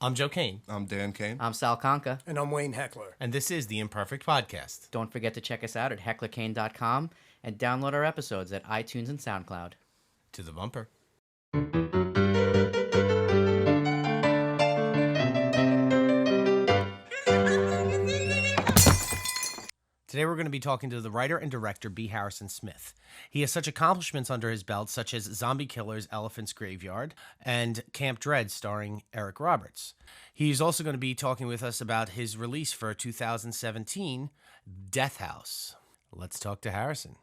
I'm Joe Kane. I'm Dan Kane. I'm Sal Conca. And I'm Wayne Heckler. And this is The Imperfect Podcast. Don't forget to check us out at hecklerkane.com and download our episodes at iTunes and SoundCloud. To the bumper. Today we're going to be talking to the writer and director B. Harrison Smith. He has such accomplishments under his belt, such as Zombie Killers, Elephant's Graveyard, and Camp Dread, starring Eric Roberts. He's also going to be talking with us about his release for 2017, Death House. Let's talk to Harrison.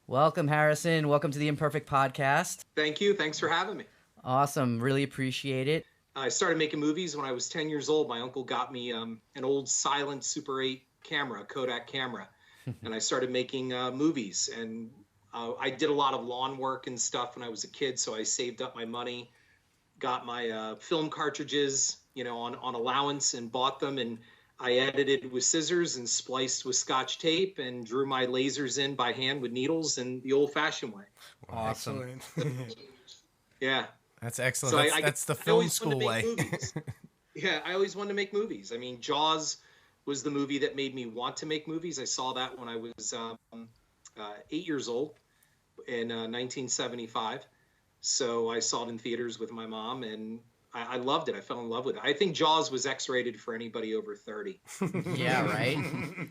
Welcome, Harrison. Welcome to the Imperfect Podcast. Thank you. Thanks for having me. Awesome. Really appreciate it. I started making movies when I was 10 years old. My uncle got me an old silent Super 8 camera, Kodak camera, and I started making movies. And I did a lot of lawn work and stuff when I was a kid, so I saved up my money, got my film cartridges, on allowance, and bought them. And I edited with scissors and spliced with Scotch tape and drew my lasers in by hand with needles in the old-fashioned way. Awesome. Yeah. That's excellent. So that's the film school way. Yeah, I always wanted to make movies. I mean, Jaws was the movie that made me want to make movies. I saw that when I was 8 years old in 1975. So I saw it in theaters with my mom, and I loved it. I fell in love with it. I think Jaws was X-rated for anybody over 30. Yeah, right.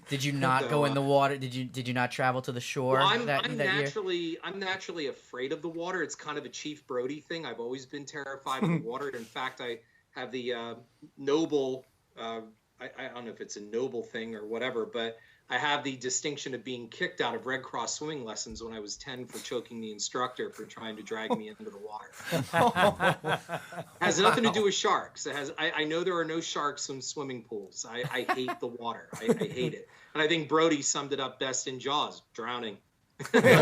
Did you not go in the water? Did you not travel to the shore? Well, I'm naturally afraid of the water. It's kind of a Chief Brody thing. I've always been terrified of the water. In fact, I have the noble. I don't know if it's a noble thing or whatever, but I have the distinction of being kicked out of Red Cross swimming lessons when I was 10 for choking the instructor for trying to drag me into the water. Has nothing to do with sharks. I know there are no sharks in swimming pools. I hate the water. I hate it. And I think Brody summed it up best in Jaws, drowning. That's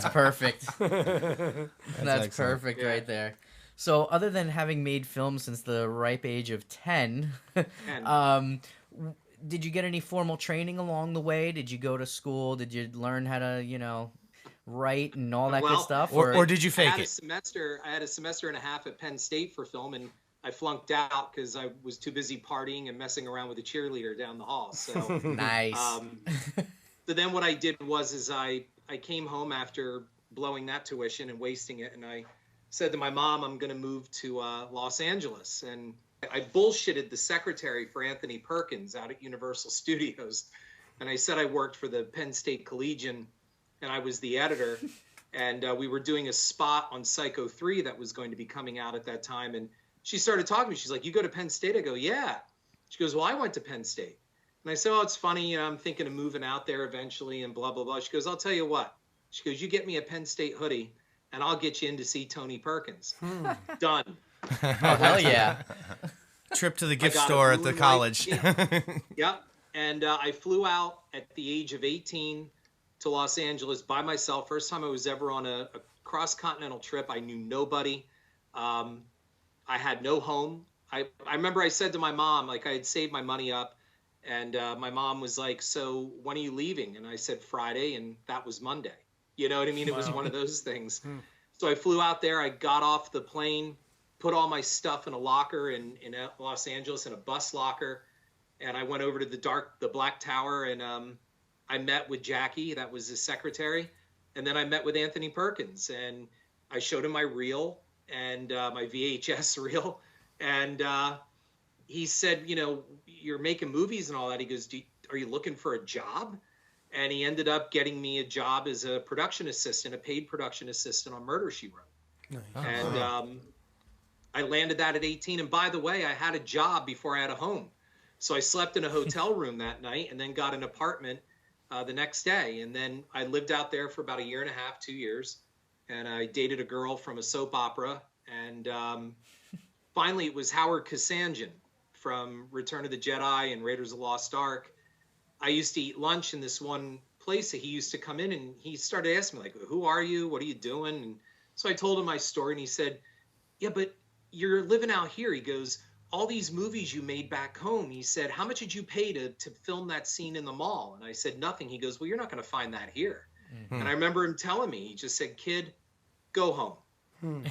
perfect. That's perfect right there. So other than having made films since the ripe age of 10, did you get any formal training along the way? Did you go to school? Did you learn how to, write and all that good stuff? Or did you fake it? I had a semester and a half at Penn State for film, and I flunked out because I was too busy partying and messing around with a cheerleader down the hall. So nice. So then what I did was I came home after blowing that tuition and wasting it, and I said to my mom, I'm going to move to Los Angeles. And I bullshitted the secretary for Anthony Perkins out at Universal Studios. And I said I worked for the Penn State Collegian, and I was the editor. And we were doing a spot on Psycho 3 that was going to be coming out at that time. And she started talking to me. She's like, you go to Penn State? I go, yeah. She goes, well, I went to Penn State. And I said, oh, it's funny. I'm thinking of moving out there eventually and blah, blah, blah. She goes, I'll tell you what. She goes, you get me a Penn State hoodie, and I'll get you in to see Tony Perkins. Done. Oh, hell yeah. Trip to the gift store at the college. Yep. And I flew out at the age of 18 to Los Angeles by myself. First time I was ever on a cross-continental trip. I knew nobody. I had no home. I remember I said to my mom, I had saved my money up, and my mom was like, so when are you leaving? And I said Friday, and that was Monday. You know what I mean? It was one of those things. So I flew out there. I got off the plane, put all my stuff in a locker in Los Angeles, in a bus locker. And I went over to the Black Tower, and I met with Jackie. That was his secretary. And then I met with Anthony Perkins, and I showed him my reel and my VHS reel. And he said, you're making movies and all that. He goes, are you looking for a job? And he ended up getting me a job as a production assistant, a paid production assistant on Murder, She Wrote. Nice. And I landed that at 18. And by the way, I had a job before I had a home. So I slept in a hotel room that night and then got an apartment the next day. And then I lived out there for about a year and a half, 2 years. And I dated a girl from a soap opera. And finally, it was Howard Kassanjian from Return of the Jedi and Raiders of the Lost Ark. I used to eat lunch in this one place that he used to come in, and he started asking me, who are you? What are you doing? And so I told him my story, and he said, yeah, but you're living out here. He goes, all these movies you made back home. He said, how much did you pay to film that scene in the mall? And I said, nothing. He goes, well, you're not going to find that here. Mm-hmm. And I remember him telling me, he just said, kid, go home.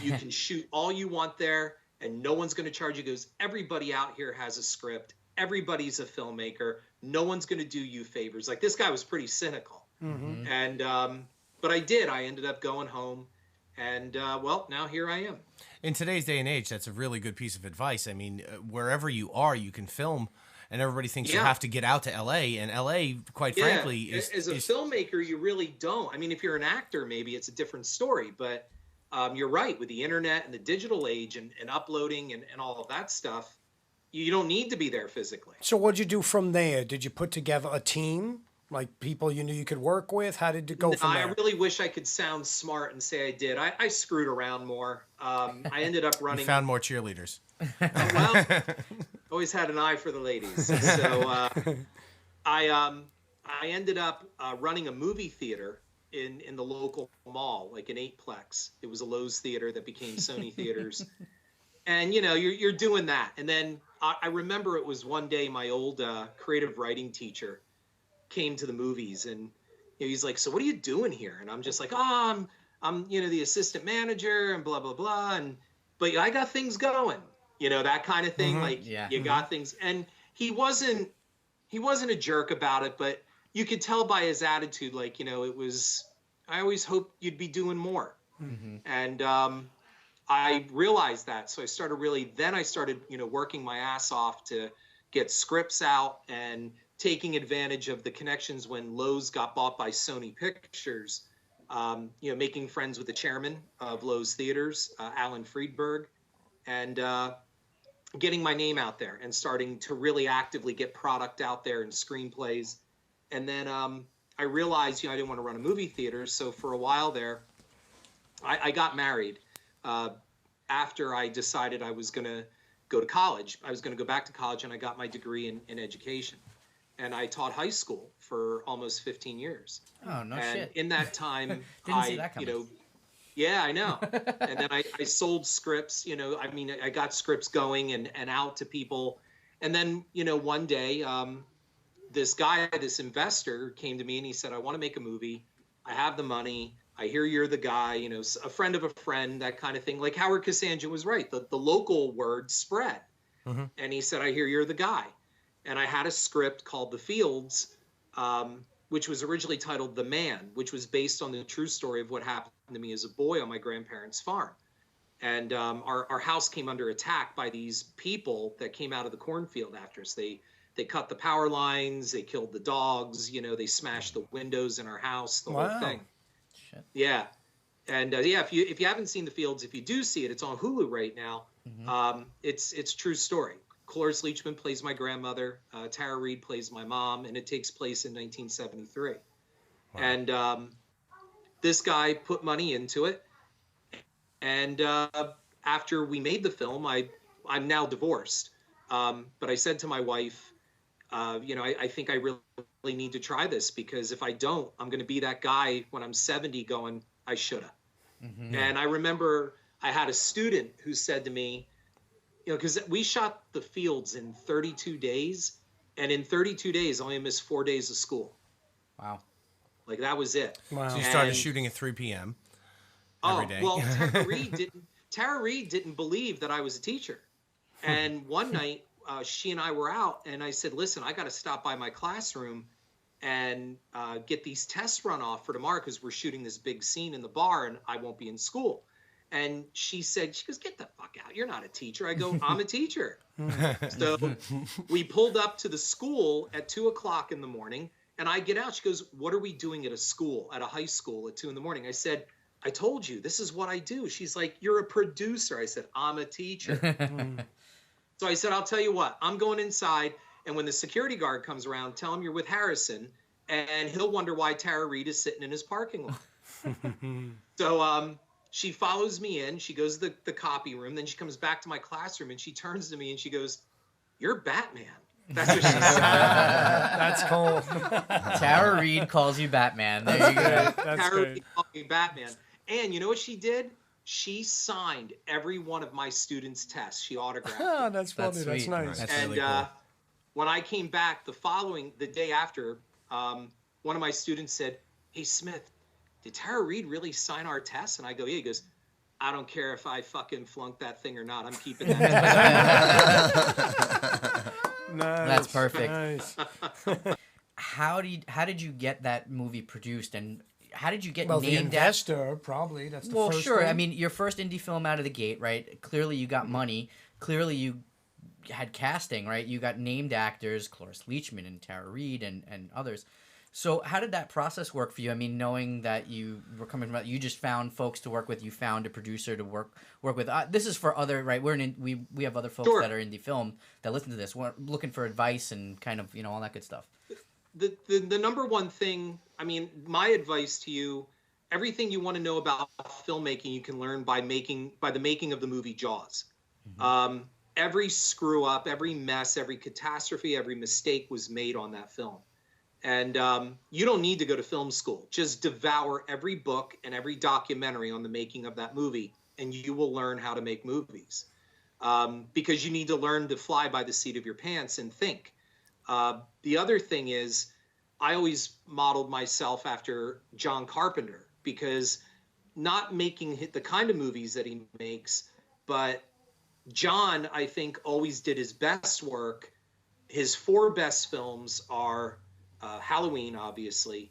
You can shoot all you want there. and no one's going to charge you. He goes, everybody out here has a script. Everybody's a filmmaker. No one's going to do you favors. Like, this guy was pretty cynical. Mm-hmm. And, but I did. I ended up going home. And, well, now here I am. In today's day and age, that's a really good piece of advice. I mean, wherever you are, you can film, and everybody thinks you have to get out to L.A., and L.A., quite frankly, is... As a filmmaker, you really don't. I mean, if you're an actor, maybe it's a different story, but you're right. With the internet and the digital age and uploading and all of that stuff, you don't need to be there physically. So what'd you do from there? Did you put together a team? Like people you knew you could work with? How did it go from there? I really wish I could sound smart and say I did. I screwed around more. I ended up running... You found more cheerleaders. Well, always had an eye for the ladies. So I ended up running a movie theater in the local mall, like an 8-plex. It was a Lowe's theater that became Sony Theaters. And, you know, you're doing that. And then I remember it was one day my old creative writing teacher came to the movies, and you know, he's like, so what are you doing here? And I'm just like, oh, I'm you know, the assistant manager and blah blah blah, and but I got things going, you know, that kind of thing. Like, you got things. And he wasn't a jerk about it, but you could tell by his attitude, like, you know, it was, I always hoped you'd be doing more. And I realized that, so I started you know, working my ass off to get scripts out and taking advantage of the connections when Lowe's got bought by Sony Pictures, you know, making friends with the chairman of Lowe's Theaters, Alan Friedberg, and getting my name out there and starting to really actively get product out there and screenplays. And then I realized, you know, I didn't want to run a movie theater. So for a while there, I got married after I decided I was going to go to college. I was going to go back to college, and I got my degree in education. And I taught high school for almost 15 years. Oh, no and shit. In that time, Didn't see that coming. you know, yeah, I know. And then I sold scripts, you know, I mean, I got scripts going and out to people. And then, you know, one day, this guy, this investor came to me and he said, I want to make a movie. I have the money. I hear you're the guy, you know, a friend of a friend, that kind of thing. Like Howard Cassandra was right. The local word spread. And he said, I hear you're the guy. And I had a script called The Fields, which was originally titled The Man, which was based on the true story of what happened to me as a boy on my grandparents' farm. And our house came under attack by these people that came out of the cornfield after us. They cut the power lines, they killed the dogs, you know, they smashed the windows in our house, the whole thing. Shit. Yeah. And yeah, if you haven't seen The Fields, if you do see it, it's on Hulu right now. It's true story. Cloris Leachman plays my grandmother. Tara Reid plays my mom, and it takes place in 1973. Wow. And this guy put money into it. And after we made the film, I'm now divorced. But I said to my wife, you know, I think I really need to try this, because if I don't, I'm going to be that guy when I'm 70 going, I shoulda. And I remember I had a student who said to me, you know, because we shot The Fields in 32 days, and in 32 days, I only missed 4 days of school. Wow. Like, that was it. Wow. So you started shooting at 3 p.m. every day. Well, Tara Reid didn't believe that I was a teacher. And one night, she and I were out, and I said, listen, I got to stop by my classroom and get these tests run off for tomorrow, because we're shooting this big scene in the bar, and I won't be in school. And she goes, get the fuck out. You're not a teacher. I go, I'm a teacher. So we pulled up to the school at 2:00 in the morning, and I get out. She goes, what are we doing at a high school at 2 in the morning? I said, I told you, this is what I do. She's like, you're a producer. I said, I'm a teacher. So I said, I'll tell you what, I'm going inside, and when the security guard comes around, tell him you're with Harrison, and he'll wonder why Tara Reid is sitting in his parking lot. So she follows me in. She goes to the copy room. Then she comes back to my classroom, and she turns to me and she goes, you're Batman. That's what she said. That's cool. Tara Reid calls you Batman. There you go. Tara Reid called me Batman. And you know what she did? She signed every one of my students' tests. She autographed them. Oh, that's funny. That's nice. That's and really cool. When I came back the day after, one of my students said, hey, Smith, did Tara Reid really sign our tests? And I go, yeah. He goes, I don't care if I fucking flunk that thing or not. I'm keeping that. Nice. That's perfect. Nice. How did you get that movie produced, and how did you get Well, the named investor, probably. That's the Well, first sure. thing. I mean, your first indie film out of the gate, right? Clearly, you got money. Clearly, you had casting, right? You got named actors, Cloris Leachman and Tara Reid and others. So how did that process work for you? I mean, knowing that you were coming from, you just found folks to work with, you found a producer to work with. This is for other, right? We have other folks Sure. that are indie film that listen to this. We're looking for advice and kind of, all that good stuff. The number one thing, I mean, my advice to you, everything you want to know about filmmaking, you can learn by the making of the movie Jaws. Mm-hmm. Every screw up, every mess, every catastrophe, every mistake was made on that film. And you don't need to go to film school. Just devour every book and every documentary on the making of that movie, and you will learn how to make movies. Because you need to learn to fly by the seat of your pants and think. The other thing is, I always modeled myself after John Carpenter, because not making the kind of movies that he makes, but John, I think, always did his best work. His 4 best films are Halloween, obviously,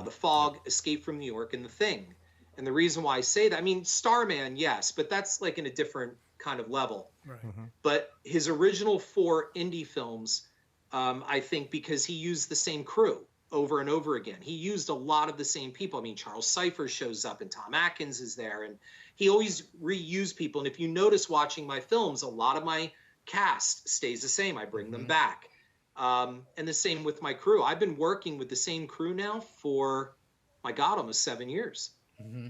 The Fog, Escape from New York, and The Thing. And the reason why I say that, I mean, Starman, yes, but that's like in a different kind of level. Right. Mm-hmm. But his original 4 indie films, I think because he used the same crew over and over again. He used a lot of the same people. I mean, Charles Cypher shows up and Tom Atkins is there, and he always reused people. And if you notice watching my films, a lot of my cast stays the same. I bring them back. And the same with my crew. I've been working with the same crew now for, my God, almost 7 years. Mm-hmm.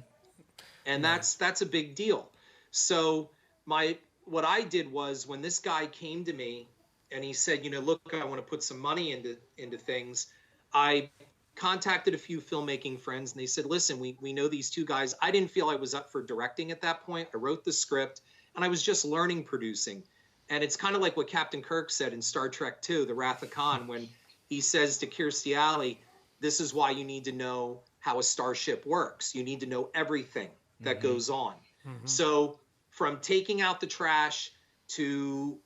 And that's a big deal. So what I did was, when this guy came to me and he said, look, I want to put some money into things, I contacted a few filmmaking friends, and they said, listen, we know these 2 guys. I didn't feel I was up for directing at that point. I wrote the script, and I was just learning producing. And it's kind of like what Captain Kirk said in Star Trek II, The Wrath of Khan, when he says to Kirstie Alley, this is why you need to know how a starship works. You need to know everything that goes on. Mm-hmm. So from taking out the trash to,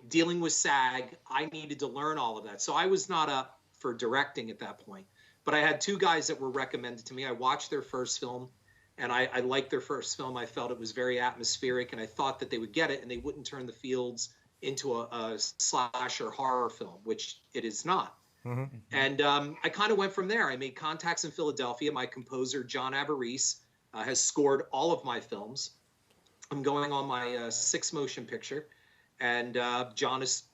dealing with SAG, I needed to learn all of that. So I was not up for directing at that point. But I had 2 guys that were recommended to me. I watched their first film, and I liked their first film. I felt it was very atmospheric, and I thought that they would get it, and they wouldn't turn The Fields into a slasher horror film, which it is not. Mm-hmm. And I kind of went from there. I made contacts in Philadelphia. My composer, John Avarese, has scored all of my films. I'm going on my 6th motion picture, and John is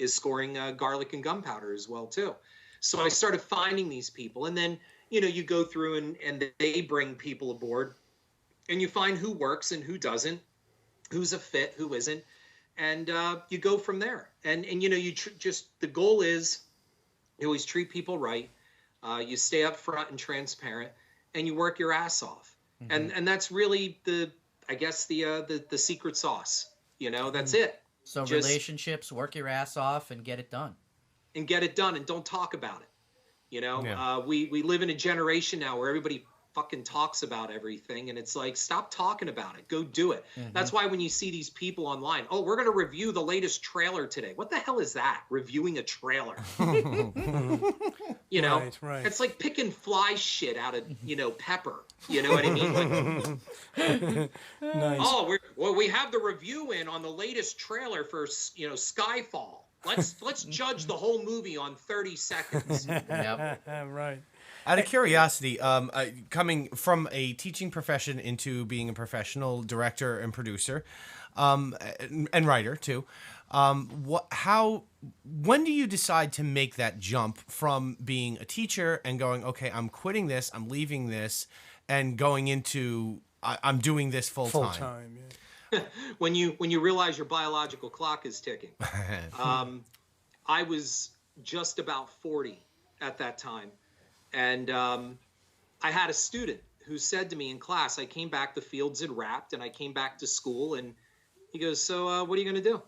scoring Garlic and Gunpowder as well, too. So I started finding these people, and then, you go through and they bring people aboard, and you find who works and who doesn't, who's a fit, who isn't, and you go from there. And the goal is you always treat people right, you stay up front and transparent, and you work your ass off. Mm-hmm. And that's really the secret sauce. That's it. So relationships, work your ass off and get it done. And don't talk about it. Yeah. We live in a generation now where everybody fucking talks about everything, and it's like, stop talking about it, go do it. Mm-hmm. That's why when you see these people online, oh, we're going to review the latest trailer today. What the hell is that? Reviewing a trailer. Right. It's like picking fly shit out of pepper. You know what I mean? Like, Nice. Oh, we have the review in on the latest trailer for Skyfall. Let's judge the whole movie on 30 seconds. Yep. Right. Out of curiosity, coming from a teaching profession into being a professional director and producer, and writer too, when do you decide to make that jump from being a teacher and going, okay, I'm quitting this, I'm leaving this, and going into I'm doing this full time? Full time, yeah. when you realize your biological clock is ticking. I was just about 40 at that time. And I had a student who said to me in class, I came back, the fields had wrapped, and I came back to school, and he goes, so what are you going to do?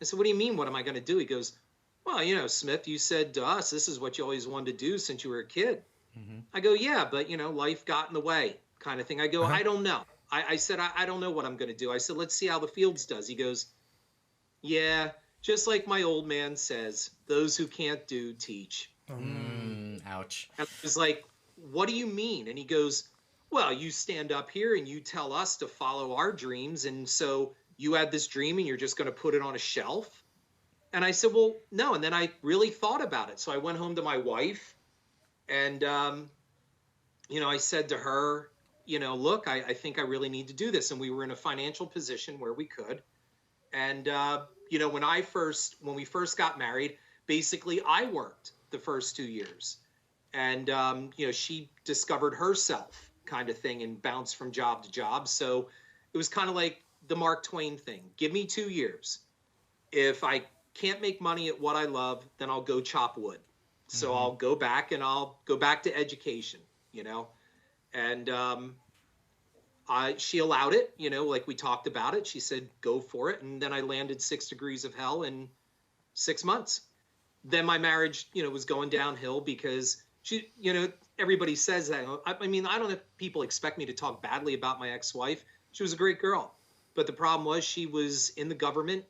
I said, what do you mean, what am I going to do? He goes, well, Smith, you said to us, this is what you always wanted to do since you were a kid. Mm-hmm. I go, yeah, but, life got in the way kind of thing. I go, I don't know. I said, I don't know what I'm going to do. I said, let's see how the Fields does. He goes, yeah, just like my old man says, those who can't do, teach. Ouch. And I was like, what do you mean? And he goes, well, you stand up here and you tell us to follow our dreams. And so you had this dream and you're just going to put it on a shelf? And I said, well, no. And then I really thought about it. So I went home to my wife and, I said to her, look, I think I really need to do this. And we were in a financial position where we could. And, when we first got married, basically I worked the first 2 years. And, she discovered herself kind of thing and bounced from job to job. So it was kind of like the Mark Twain thing. Give me 2 years. If I can't make money at what I love, then I'll go chop wood. So I'll go back and I'll go back to education, And she allowed it, like we talked about it. She said, go for it. And then I landed 6 Degrees of Hell in 6 months. Then my marriage, was going downhill because she, everybody says that. I mean, I don't know if people expect me to talk badly about my ex-wife. She was a great girl. But the problem was she was in the government.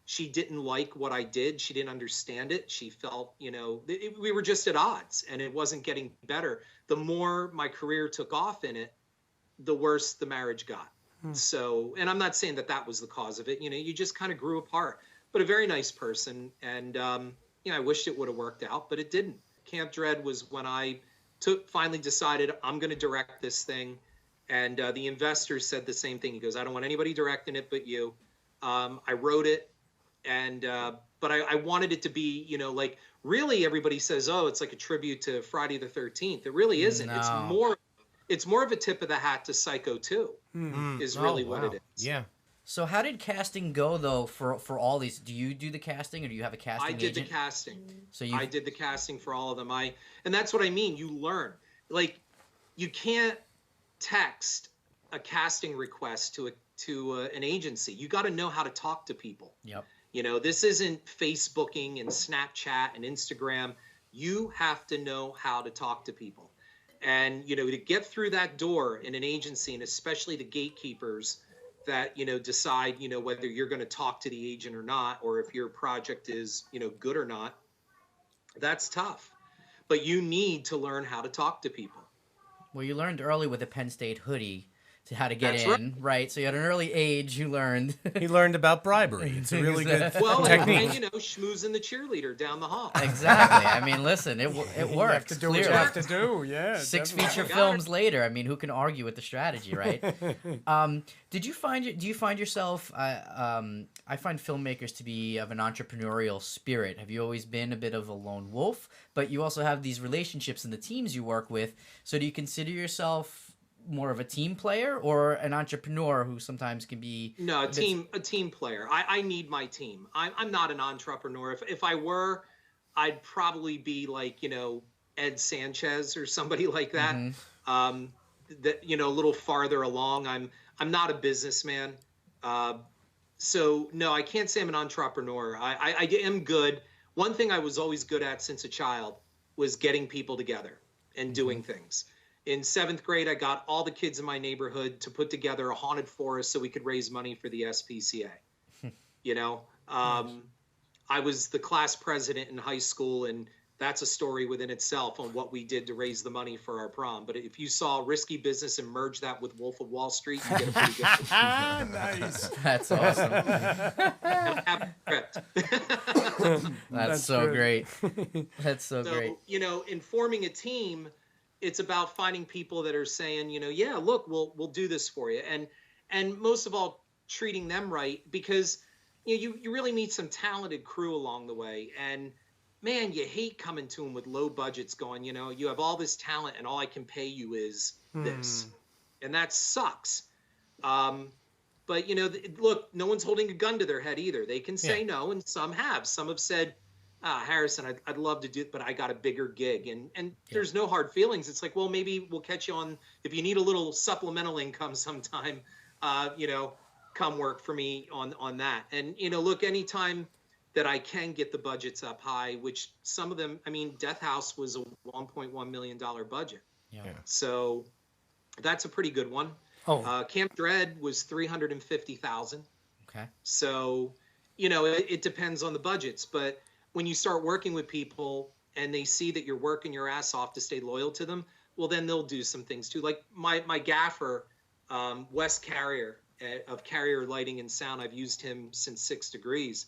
She didn't like what I did. She didn't understand it. She felt, we were just at odds and it wasn't getting better. The more my career took off in it, the worse the marriage got. So, and I'm not saying that was the cause of it. You just kind of grew apart. But a very nice person. And, I wished it would have worked out, but it didn't. Camp Dread was when I finally decided I'm going to direct this thing. And the investor said the same thing. He goes, I don't want anybody directing it but you. I wrote it. And but I wanted it to be, like really everybody says, oh, it's like a tribute to Friday the 13th. It really isn't. No. It's more of a tip of the hat to Psycho 2 is really what it is. Yeah. So how did casting go though for all these? Do you do the casting or do you have a casting agent? I did the casting. So I did the casting for all of them. And that's what I mean. You learn. Like you can't text a casting request to an agency. You got to know how to talk to people. Yep. This isn't Facebooking and Snapchat and Instagram. You have to know how to talk to people. And, to get through that door in an agency, and especially the gatekeepers that, decide, whether you're going to talk to the agent or not, or if your project is, good or not, that's tough. But you need to learn how to talk to people. Well, you learned early with a Penn State hoodie to how to get That's in, right? So you at an early age, you learned. He learned about bribery. It's a really good Well, technique. and schmoozing the cheerleader down the hall. Exactly. I mean, listen, it works. You have to do what you clearly. have to do. Yeah. 6 definitely. feature films later, I mean, who can argue with the strategy, right? Do you find yourself? I find filmmakers to be of an entrepreneurial spirit. Have you always been a bit of a lone wolf? But you also have these relationships in the teams you work with. So do you consider yourself more of a team player or an entrepreneur who sometimes can be a team player? I need my team. I'm not an entrepreneur. If I were, I'd probably be like Ed Sanchez or somebody like that. That a little farther along. I'm not a businessman. So no, I can't say I'm an entrepreneur. I am good. One thing I was always good at since a child was getting people together and doing things. In 7th grade, I got all the kids in my neighborhood to put together a haunted forest so we could raise money for the SPCA. I was the class president in high school, and that's a story within itself on what we did to raise the money for our prom. But if you saw Risky Business and merge that with Wolf of Wall Street, you get a pretty good Nice. That's awesome. And I have a script. That's so great. That's so great. In forming a team, it's about finding people that are saying, yeah, look, we'll do this for you. And most of all, treating them right, because you really meet some talented crew along the way. And man, you hate coming to them with low budgets going, you have all this talent and all I can pay you is this. And that sucks. But look, no one's holding a gun to their head either. They can say no, and some have. Some have said, Harrison, I'd love to do it, but I got a bigger gig. And there's no hard feelings. It's like, well, maybe we'll catch you on, if you need a little supplemental income sometime, come work for me on that. And, look, anytime that I can get the budgets up high, which some of them, Death House was a $1.1 million budget. Yeah. So that's a pretty good one. Oh. Camp Dread was 350,000. Okay. So, it depends on the budgets. But when you start working with people and they see that you're working your ass off to stay loyal to them, well, then they'll do some things too. Like my gaffer, Wes Carrier of Carrier Lighting and Sound, I've used him since 6 Degrees.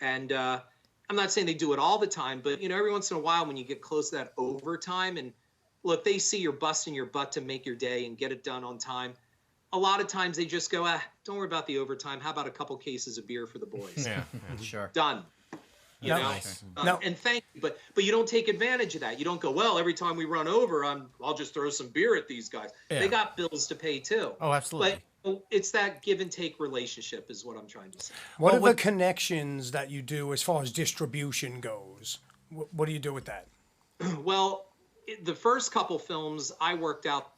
And I'm not saying they do it all the time, but, every once in a while when you get close to that overtime and look, they see you're busting your butt to make your day and get it done on time. A lot of times they just go, don't worry about the overtime. How about a couple cases of beer for the boys? Yeah. Sure. Done. You know? Nice. And thank you, but you don't take advantage of that. You don't go, well, every time we run over, I'll just throw some beer at these guys. Yeah. They got bills to pay too. Oh, absolutely. But it's that give and take relationship is what I'm trying to say. What are the connections that you do as far as distribution goes? What do you do with that? Well, the first couple films, I worked out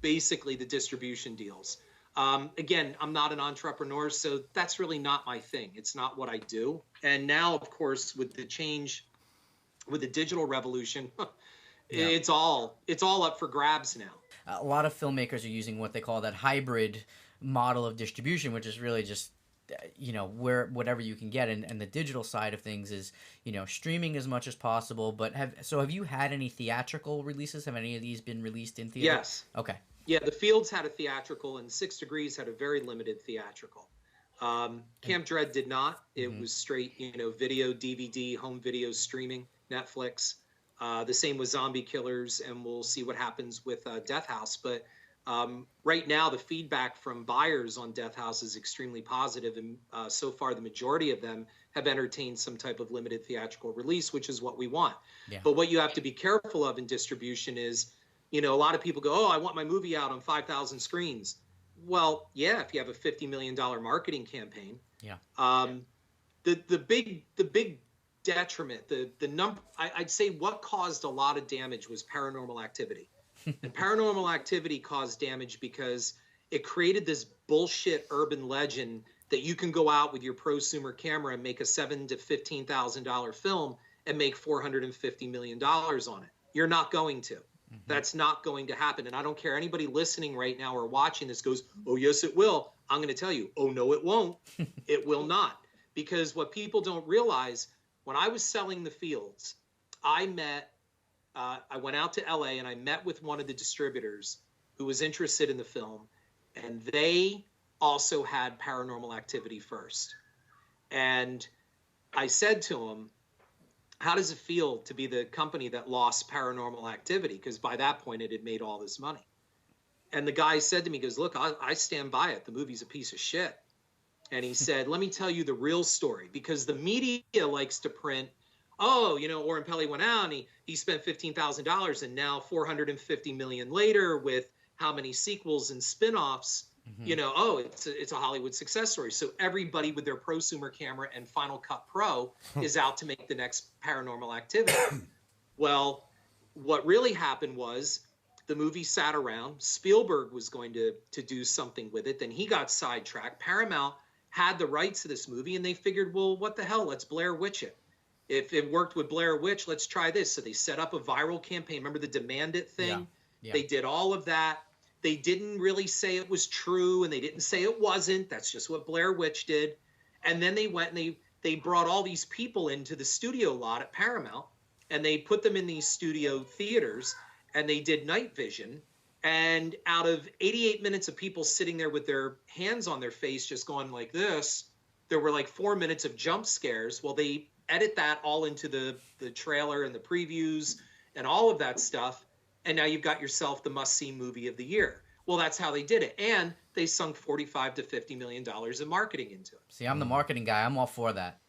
basically the distribution deals. Again, I'm not an entrepreneur, so that's really not my thing. It's not what I do. And now, of course, with the change, with the digital revolution, it's all up for grabs now. A lot of filmmakers are using what they call that hybrid model of distribution, which is really just where whatever you can get, and the digital side of things is streaming as much as possible. But have you had any theatrical releases? Have any of these been released in theater? Yes. Okay. Yeah, The Fields had a theatrical, and 6 Degrees had a very limited theatrical. Camp Dread did not. It was straight, video, DVD, home video streaming, Netflix. The same with Zombie Killers, and we'll see what happens with Death House. But right now, the feedback from buyers on Death House is extremely positive, and so far the majority of them have entertained some type of limited theatrical release, which is what we want. Yeah. But what you have to be careful of in distribution is, a lot of people go, oh, I want my movie out on 5,000 screens. Well, yeah, if you have a $50 million marketing campaign. Yeah. The big detriment, the number, I'd say what caused a lot of damage was Paranormal Activity. And Paranormal Activity caused damage because it created this bullshit urban legend that you can go out with your prosumer camera and make a $7,000 to $15,000 film and make $450 million on it. You're not going to. That's not going to happen. And I don't care anybody listening right now or watching this goes, oh, yes, it will. I'm going to tell you, oh, no, it won't. It will not. Because what people don't realize, when I was selling The Fields, I went out to LA and I met with one of the distributors who was interested in the film. And they also had Paranormal Activity first. And I said to him, how does it feel to be the company that lost Paranormal Activity? Because by that point, it had made all this money. And the guy said to me, he goes, look, I stand by it. The movie's a piece of shit. And he said, let me tell you the real story. Because the media likes to print, oh, Oren Peli went out and he spent $15,000. And now $450 million later with how many sequels and spinoffs, it's a Hollywood success story. So everybody with their prosumer camera and Final Cut Pro is out to make the next Paranormal Activity. Well, what really happened was the movie sat around. Spielberg was going to do something with it. Then he got sidetracked. Paramount had the rights to this movie, and they figured, well, what the hell? Let's Blair Witch it. If it worked with Blair Witch, let's try this. So they set up a viral campaign. Remember the Demand It thing? Yeah. They did all of that. They didn't really say it was true, and they didn't say it wasn't. That's just what Blair Witch did. And then they went and they brought all these people into the studio lot at Paramount, and they put them in these studio theaters, and they did night vision. And out of 88 minutes of people sitting there with their hands on their face just going like this, there were like 4 minutes of jump scares. Well, they edit that all into the trailer and the previews and all of that stuff. And now you've got yourself the must-see movie of the year. Well, that's how they did it. And they sunk $45 to $50 million in marketing into it. See, I'm the marketing guy. I'm all for that.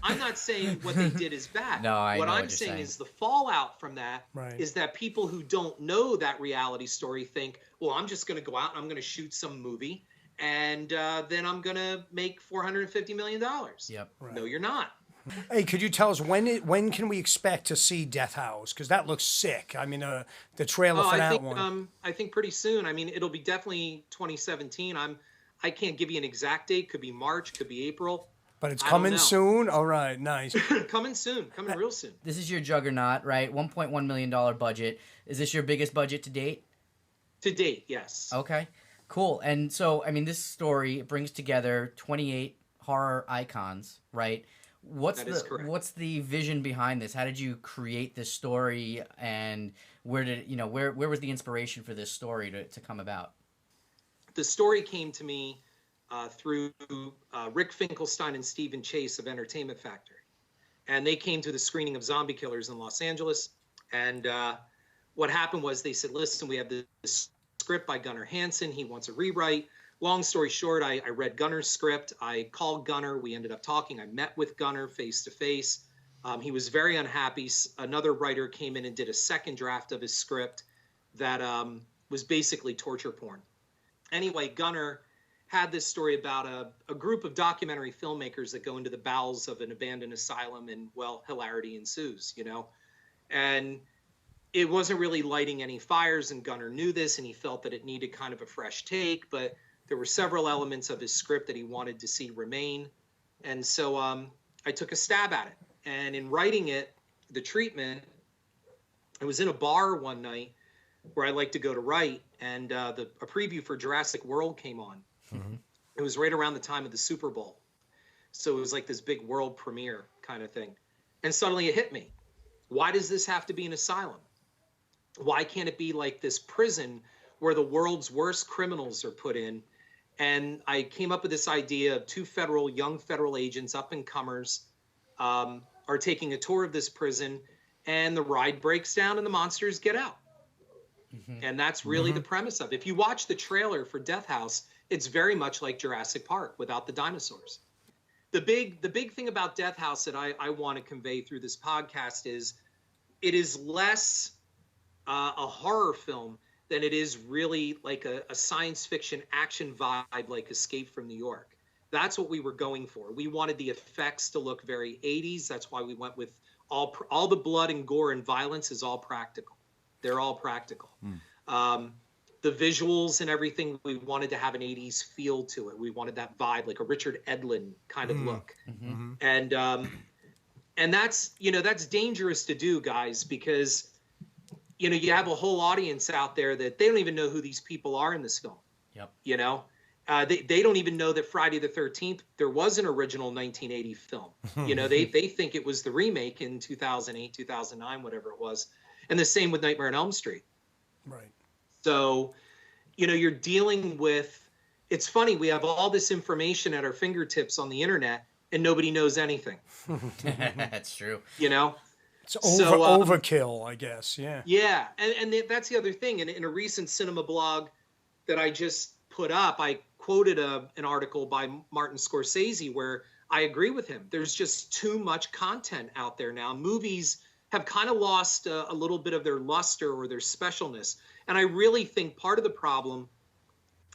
I'm not saying what they did is bad. No, what I'm saying is the fallout from that is that people who don't know that reality story think, well, I'm just going to go out and I'm going to shoot some movie and then I'm going to make $450 million. Yep. Right. No, you're not. Hey, could you tell us when can we expect to see Death House? Because that looks sick. I mean, the trailer for that one. I think pretty soon. I mean, it'll be definitely 2017. I can't give you an exact date. Could be March. Could be April. But it's coming soon. All right, nice. Coming soon. Coming real soon. This is your juggernaut, right? $1.1 million budget. Is this your biggest budget to date? To date, yes. Okay, cool. And so, I mean, this story brings together 28 horror icons, right? What's the vision behind this? How did you create this story, and where was the inspiration for this story to come about? The story came to me through Rick Finkelstein and Stephen Chase of Entertainment Factory. And they came to the screening of Zombie Killers in Los Angeles. And what happened was they said, listen, we have this script by Gunnar Hansen. He wants a rewrite. Long story short, I read Gunnar's script. I called Gunnar. We ended up talking. I met with Gunnar face to face. He was very unhappy. Another writer came in and did a second draft of his script that was basically torture porn. Anyway, Gunnar had this story about a group of documentary filmmakers that go into the bowels of an abandoned asylum, and, well, hilarity ensues, And it wasn't really lighting any fires, and Gunnar knew this, and he felt that it needed kind of a fresh take, but there were several elements of his script that he wanted to see remain. And so I took a stab at it. And in writing it, the treatment, I was in a bar one night where I like to go to write, and a preview for Jurassic World came on. Mm-hmm. It was right around the time of the Super Bowl. So it was like this big world premiere kind of thing. And suddenly it hit me. Why does this have to be an asylum? Why can't it be like this prison where the world's worst criminals are put in? And I came up with this idea of two young federal agents, up-and-comers, are taking a tour of this prison, and the ride breaks down and the monsters get out. Mm-hmm. And that's really the premise of it. If you watch the trailer for Death House, it's very much like Jurassic Park without the dinosaurs. The big thing about Death House that I want to convey through this podcast is it is less a horror film than it is really like a science fiction action vibe like Escape from New York. That's what we were going for. We wanted the effects to look very 80s. That's why we went with all the blood and gore and violence is all practical. They're all practical. The visuals and everything, we wanted to have an 80s feel to it. We wanted that vibe, like a Richard Edlund kind of look. Mm-hmm. And that's dangerous to do, guys, because you have a whole audience out there that they don't even know who these people are in this film. Yep. They don't even know that Friday the 13th, there was an original 1980 film. They think it was the remake in 2008, 2009, whatever it was. And the same with Nightmare on Elm Street. Right. So, you're dealing with, it's funny, we have all this information at our fingertips on the internet and nobody knows anything. That's true. It's overkill, I guess. Yeah. Yeah. And that's the other thing. In a recent cinema blog that I just put up, I quoted an article by Martin Scorsese where I agree with him. There's just too much content out there now. Movies have kind of lost a little bit of their luster or their specialness. And I really think part of the problem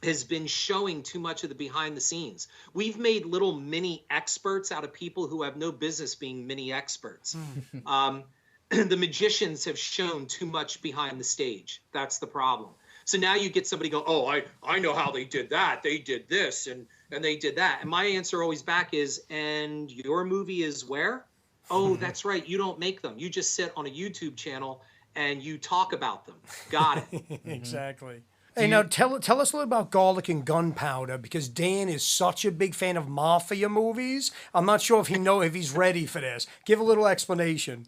has been showing too much of the behind the scenes. We've made little mini experts out of people who have no business being mini experts. The magicians have shown too much behind the stage. That's the problem. So now you get somebody go, oh, I know how they did that. They did this and they did that. And my answer always back is, and your movie is where? Oh, that's right. You don't make them. You just sit on a YouTube channel and you talk about them. Got it. Exactly. Hey, now tell us a little about Garlic and Gunpowder, because Dan is such a big fan of mafia movies. I'm not sure if he's ready for this. Give a little explanation.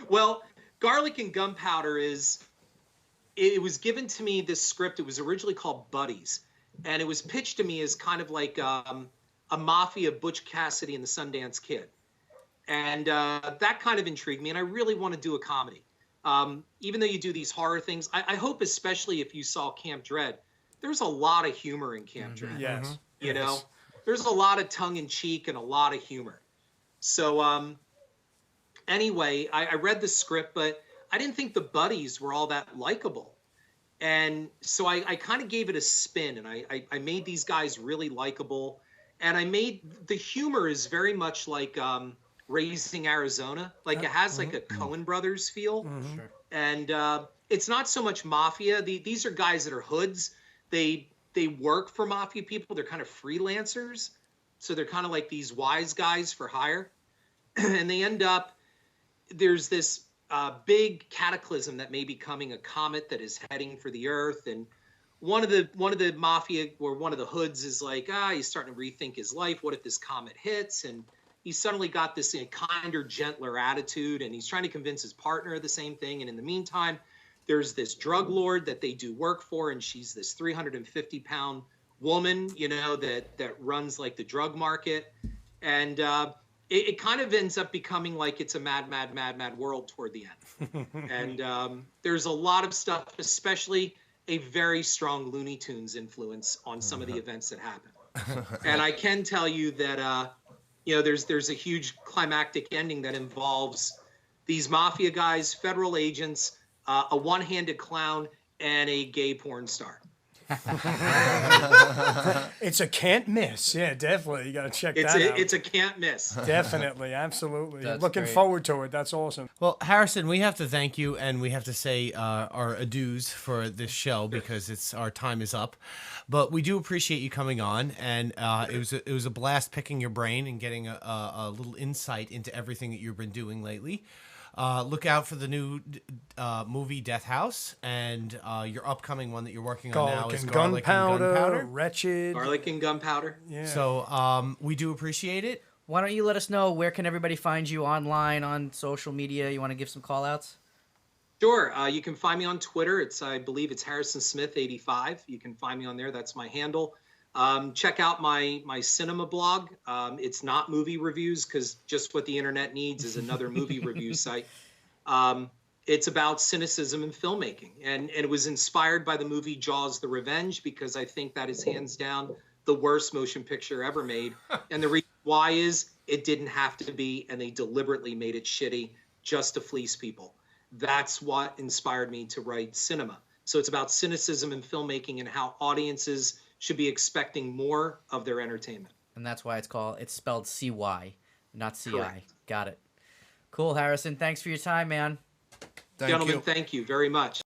Well, Garlic and Gunpowder it was given to me, this script. It was originally called Buddies, and it was pitched to me as kind of like a mafia Butch Cassidy and the Sundance Kid. And that kind of intrigued me, and I really want to do a comedy. Even though you do these horror things, I hope, especially if you saw Camp Dread, there's a lot of humor in Camp Dread. Yes. There's a lot of tongue in cheek and a lot of humor. So anyway, I read the script, but I didn't think the buddies were all that likable. And so I kind of gave it a spin, and I made these guys really likable. And the humor is very much like Raising Arizona. Like it has like a Coen Brothers feel. Mm-hmm. Sure. And it's not so much mafia. These are guys that are hoods. They work for mafia people. They're kind of freelancers. So they're kind of like these wise guys for hire. And they end up, there's this big cataclysm that may be coming, a comet that is heading for the Earth, and one of the mafia or one of the hoods is like, he's starting to rethink his life. What if this comet hits? And he's suddenly got this kinder, gentler attitude, and he's trying to convince his partner of the same thing. And in the meantime, there's this drug lord that they do work for, and she's this 350-pound woman, that runs like the drug market. And it kind of ends up becoming like it's a mad world toward the end. And there's a lot of stuff, especially a very strong Looney Tunes influence on some of the events that happen. And I can tell you that, there's a huge climactic ending that involves these mafia guys, federal agents, a one-handed clown, and a gay porn star. It's a can't miss. Yeah, definitely. You got to check that out. It's a can't miss. Definitely. Absolutely. That's Looking great. forward to it. That's awesome. Well, Harrison, we have to thank you, and we have to say our adieus for this show because our time is up. But we do appreciate you coming on, and it was a blast picking your brain and getting a little insight into everything that you've been doing lately. Look out for the new movie Death House, and your upcoming one that you're working on now is Garlic and Gunpowder. Wretched. Garlic and Gunpowder. Yeah. So we do appreciate it. Why don't you let us know where can everybody find you online, on social media? You want to give some call outs? Sure. You can find me on Twitter. I believe it's Harrison Smith 85. You can find me on there. That's my handle. Check out my cinema blog. It's not movie reviews, because just what the internet needs is another movie review site. It's about cynicism in filmmaking, and it was inspired by the movie Jaws: The Revenge, because I think that is hands down the worst motion picture ever made. And the reason why is it didn't have to be, and they deliberately made it shitty just to fleece people. That's what inspired me to write cinema. So it's about cynicism in filmmaking and how audiences should be expecting more of their entertainment. And that's why it's spelled C-Y, not C-I. Correct. Got it. Cool, Harrison. Thanks for your time, man. Gentlemen, thank you very much.